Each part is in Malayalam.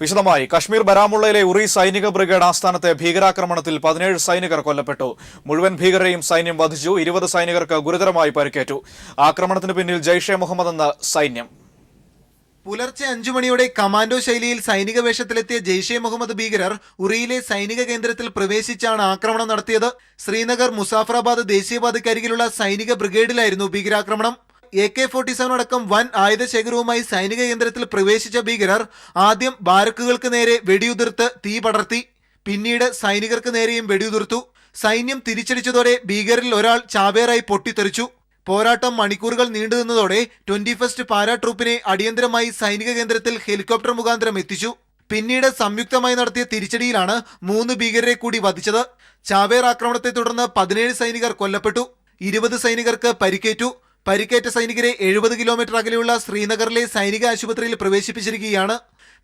വിശദമായി കശ്മീർ ബരാമുള്ളയിലെ ഉറി സൈനിക ബ്രിഗേഡ് ആസ്ഥാനത്തെ ഭീകരാക്രമണത്തിൽ 17 സൈനികർ കൊല്ലപ്പെട്ടു. മുഴുവൻ ഭീകരരെയും സൈന്യം വധിച്ചു. 20 സൈനികർക്ക് ഗുരുതരമായി പരിക്കേറ്റു. ആക്രമണത്തിന് പിന്നിൽ ജയ്ഷെ മുഹമ്മദ് എന്ന സൈന്യം. പുലർച്ചെ 5 മണിയോടെ കമാൻഡോ ശൈലിയിൽ സൈനിക വേഷത്തിലെത്തിയ ജയ്ഷെ മുഹമ്മദ് ഭീകരർ ഉറിയിലെ സൈനിക കേന്ദ്രത്തിൽ പ്രവേശിച്ചാണ് ആക്രമണം നടത്തിയത്. ശ്രീനഗർ മുസാഫറാബാദ് ദേശീയപാതയ്ക്കരികിലുള്ള സൈനിക ബ്രിഗേഡിലായിരുന്നു ഭീകരാക്രമണം. AK-47 അടക്കം വൻ ആയുധശേഖരവുമായി സൈനിക കേന്ദ്രത്തിൽ പ്രവേശിച്ച ഭീകരർ ആദ്യം ബാരക്കുകൾക്ക് നേരെ വെടിയുതിർത്ത് തീ പടർത്തി. പിന്നീട് സൈനികർക്ക് നേരെയും വെടിയുതിർത്തു. സൈന്യം തിരിച്ചടിച്ചതോടെ ഭീകരിൽ ഒരാൾ ചാവേറായി പൊട്ടിത്തെറിച്ചു. പോരാട്ടം മണിക്കൂറുകൾ നീണ്ടുനിന്നതോടെ 21st പാരാ ട്രൂപ്പിനെ അടിയന്തരമായി സൈനിക കേന്ദ്രത്തിൽ ഹെലികോപ്റ്റർ മുഖാന്തരം എത്തിച്ചു. പിന്നീട് സംയുക്തമായി നടത്തിയ തിരിച്ചടിയിലാണ് 3 ഭീകരരെ കൂടി വധിച്ചത്. ചാവേർ ആക്രമണത്തെ തുടർന്ന് 17 സൈനികർ കൊല്ലപ്പെട്ടു. 20 സൈനികർക്ക് പരിക്കേറ്റു. പരിക്കേറ്റ സൈനികരെ 70 കിലോമീറ്റർ അകലെയുള്ള ശ്രീനഗറിലെ സൈനിക ആശുപത്രിയിൽ പ്രവേശിപ്പിച്ചിരിക്കുകയാണ്.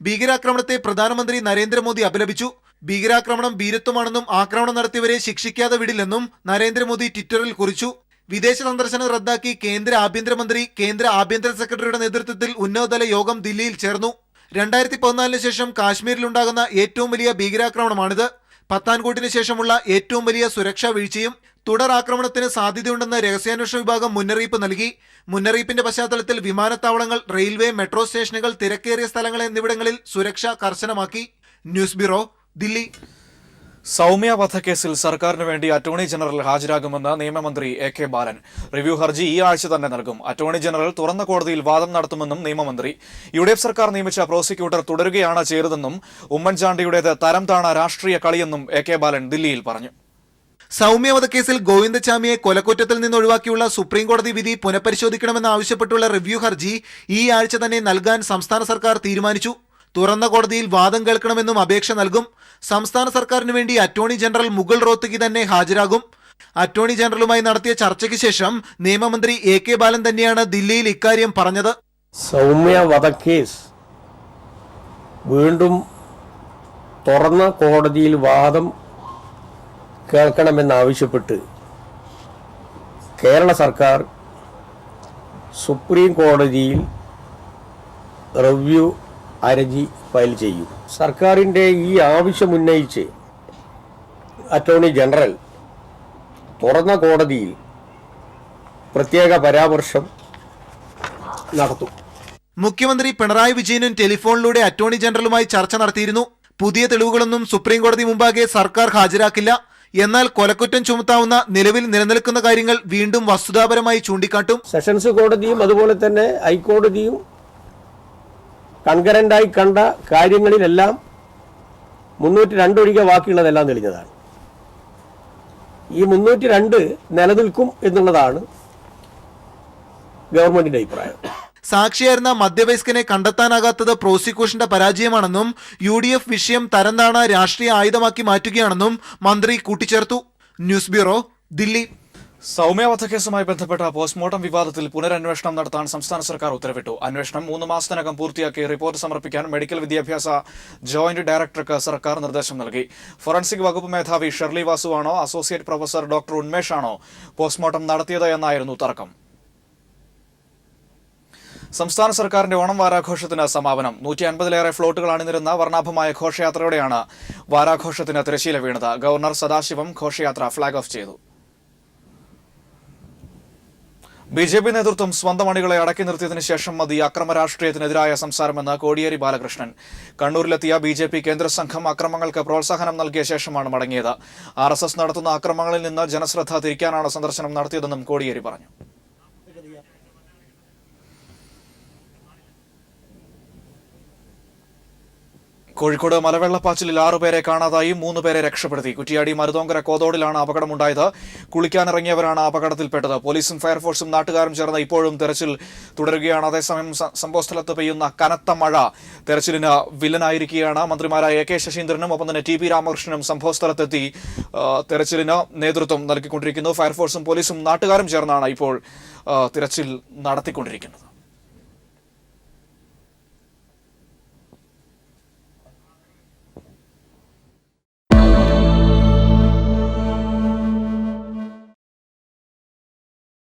ഭീകരാക്രമണത്തെ പ്രധാനമന്ത്രി നരേന്ദ്രമോദി അപലപിച്ചു. ഭീകരാക്രമണം ഭീരുത്വമാണെന്നും ആക്രമണം നടത്തിയവരെ ശിക്ഷിക്കാതെ വിടില്ലെന്നും നരേന്ദ്രമോദി ട്വിറ്ററിൽ കുറിച്ചു. വിദേശ സന്ദർശനം റദ്ദാക്കി കേന്ദ്ര ആഭ്യന്തരമന്ത്രി കേന്ദ്ര ആഭ്യന്തര സെക്രട്ടറിയുടെ നേതൃത്വത്തിൽ ഉന്നതതല യോഗം ദില്ലിയിൽ ചേർന്നു. 2014 ശേഷം കാശ്മീരിലുണ്ടാകുന്ന ഏറ്റവും വലിയ ഭീകരാക്രമണമാണിത്. പത്താൻകോട്ടിന് ശേഷമുള്ള ഏറ്റവും വലിയ സുരക്ഷാ വീഴ്ചയും. തുടർ ആക്രമണത്തിന് സാധ്യതയുണ്ടെന്ന് രഹസ്യാന്വേഷണ വിഭാഗം മുന്നറിയിപ്പ് നൽകി. മുന്നറിയിപ്പിന്റെ പശ്ചാത്തലത്തിൽ വിമാനത്താവളങ്ങൾ, റെയിൽവേ, മെട്രോ സ്റ്റേഷനുകൾ, തിരക്കേറിയ സ്ഥലങ്ങൾ എന്നിവിടങ്ങളിൽ സുരക്ഷ കർശനമാക്കി. News bureau, Delhi. സൗമ്യ വധക്കേസിൽ സർക്കാരിന് വേണ്ടി അറ്റോർണി ജനറൽ ഹാജരാകുമെന്ന് നിയമമന്ത്രി AK ബാലൻ. റിവ്യൂ ഹർജി ഈ ആഴ്ച തന്നെ നൽകും. അറ്റോർണി ജനറൽ തുറന്ന കോടതിയിൽ വാദം നടത്തുമെന്നും നിയമമന്ത്രി. UDF സർക്കാർ നിയമിച്ച പ്രോസിക്യൂട്ടർ തുടരുകയാണ് ചെയ്തതെന്നും ഉമ്മൻചാണ്ടിയുടേത് തരം താണ രാഷ്ട്രീയ കളിയെന്നും AK ബാലൻ ദില്ലിയിൽ പറഞ്ഞു. സൗമ്യ വധക്കേസിൽ ഗോവിന്ദചാമിയെ കൊലക്കുറ്റത്തിൽ നിന്ന് ഒഴിവാക്കിയുള്ള സുപ്രീം കോടതി വിധി പുനഃപരിശോധിക്കണമെന്നാവശ്യപ്പെട്ടുള്ള റിവ്യൂ ഹർജി ഈ ആഴ്ച തന്നെ നൽകാൻ സംസ്ഥാന സർക്കാർ തീരുമാനിച്ചു. തുറന്ന കോടതിയിൽ വാദം കേൾക്കണമെന്നും അപേക്ഷ നൽകും. സംസ്ഥാന സർക്കാരിന് വേണ്ടി അറ്റോർണി ജനറൽ മുകുൾ റോത്തഗി തന്നെ ഹാജരാകും. അറ്റോർണി ജനറലുമായി നടത്തിയ ചർച്ചയ്ക്ക് ശേഷം നിയമമന്ത്രി AK ബാലൻ തന്നെയാണ് ദില്ലിയിൽ ഇക്കാര്യം പറഞ്ഞത്. സൗമ്യ വധക്കേസ് വീണ്ടും തുറന്ന കോടതിയിൽ വാദം കേൾക്കണമെന്നാവശ്യപ്പെട്ട് കേരള സർക്കാർ സുപ്രീം കോടതിയിൽ റിവ്യൂ ഹർജി ഫയൽ ചെയ്യും. സർക്കാരിൻ്റെ ഈ ആവശ്യമുന്നയിച്ച് അറ്റോർണി ജനറൽ തുറന്ന കോടതിയിൽ പ്രത്യേക പരാമർശം നടത്തും. മുഖ്യമന്ത്രി പിണറായി വിജയനും ടെലിഫോണിലൂടെ അറ്റോർണി ജനറലുമായി ചർച്ച നടത്തിയിരുന്നു. പുതിയ തെളിവുകളൊന്നും സുപ്രീം കോടതി മുമ്പാകെ സർക്കാർ ഹാജരാക്കില്ല. എന്നാൽ കൊലക്കുറ്റം ചുമത്താവുന്ന നിലവിൽ നിലനിൽക്കുന്ന കാര്യങ്ങൾ വീണ്ടും വസ്തുതാപരമായി ചൂണ്ടിക്കാട്ടും. സെഷൻസ് കോടതിയും അതുപോലെ തന്നെ ഹൈക്കോടതിയും കൺകറന്റായി കണ്ട കാര്യങ്ങളിലെല്ലാം 302 ഒഴികെ ബാക്കിയുള്ളതെല്ലാം തെളിഞ്ഞതാണ്. ഈ 302 നിലനിൽക്കും എന്നുള്ളതാണ് ഗവൺമെന്റിന്റെ അഭിപ്രായം. സാക്ഷിയായിരുന്ന മധ്യവയസ്കനെ കണ്ടെത്താനാകാത്തത് പ്രോസിക്യൂഷന്റെ പരാജയമാണെന്നും UDF വിഷയം തരംതാണ രാഷ്ട്രീയ ആയുധമാക്കി മാറ്റുകയാണെന്നും മന്ത്രി കൂട്ടിച്ചേർത്തു. News bureau, Delhi. സൗമ്യ വധക്കേസുമായി ബന്ധപ്പെട്ട പോസ്റ്റ്മോർട്ടം വിവാദത്തിൽ പുനരന്വേഷണം നടത്താൻ സംസ്ഥാന സർക്കാർ ഉത്തരവിട്ടു. അന്വേഷണം 3 മാസത്തിനകം പൂർത്തിയാക്കി റിപ്പോർട്ട് സമർപ്പിക്കാൻ മെഡിക്കൽ വിദ്യാഭ്യാസ ജോയിന്റ് ഡയറക്ടർക്ക് സർക്കാർ നിർദ്ദേശം നൽകി. ഫോറൻസിക് വകുപ്പ് മേധാവി ഷെർലി വാസുവാണോ അസോസിയേറ്റ് പ്രൊഫസർ ഡോക്ടർ ഉന്മേഷാണോ പോസ്റ്റ്മോർട്ടം നടത്തിയത് എന്നായിരുന്നു തർക്കം. സംസ്ഥാന സർക്കാരിന്റെ ഓണം വാരാഘോഷത്തിന് സമാപനം. 150-ലേറെ ഫ്ലോട്ടുകൾ അണിനിരുന്ന വർണ്ണാഭമായ ഘോഷയാത്രയോടെയാണ് വാരാഘോഷത്തിന് തിരശ്ശീല വീണത്. ഗവർണർ സദാശിവം ഘോഷയാത്ര ഫ്ളാഗ് ഓഫ് ചെയ്തു. BJP നേതൃത്വം സ്വന്തം അണികളെ അടക്കി നിർത്തിയതിനു ശേഷം മതി അക്രമ രാഷ്ട്രീയത്തിനെതിരായ സംസാരമെന്ന് കോടിയേരി ബാലകൃഷ്ണൻ. കണ്ണൂരിലെത്തിയ BJP കേന്ദ്ര സംഘം അക്രമങ്ങൾക്ക് പ്രോത്സാഹനം നൽകിയ ശേഷമാണ് മടങ്ങിയത്. RSS നടത്തുന്ന അക്രമങ്ങളിൽ നിന്ന് ജനശ്രദ്ധ തിരിക്കാനാണ് സന്ദർശനം നടത്തിയതെന്നും കോടിയേരി പറഞ്ഞു. കോഴിക്കോട് മലവെള്ളപ്പാച്ചിലിൽ 6 പേരെ കാണാതായി, 3 പേരെ രക്ഷപ്പെടുത്തി. കുറ്റിയാടി മരുതോങ്കര കോതോടിലാണ് അപകടമുണ്ടായത്. കുളിക്കാനിറങ്ങിയവരാണ് അപകടത്തിൽപ്പെട്ടത്. പോലീസും ഫയർഫോഴ്സും നാട്ടുകാരും ചേർന്ന് ഇപ്പോഴും തെരച്ചിൽ തുടരുകയാണ്. അതേസമയം സംഭവസ്ഥലത്ത് പെയ്യുന്ന കനത്ത മഴ തെരച്ചിലിന് വില്ലനായിരിക്കുകയാണ്. മന്ത്രിമാരായ AK ശശീന്ദ്രനും ഒപ്പം തന്നെ TP രാമകൃഷ്ണനും സംഭവസ്ഥലത്തെത്തി തെരച്ചിലിന് നേതൃത്വം നൽകിക്കൊണ്ടിരിക്കുന്നു. ഫയർഫോഴ്സും പോലീസും നാട്ടുകാരും ചേർന്നാണ് ഇപ്പോൾ തിരച്ചിൽ നടത്തിക്കൊണ്ടിരിക്കുന്നത്.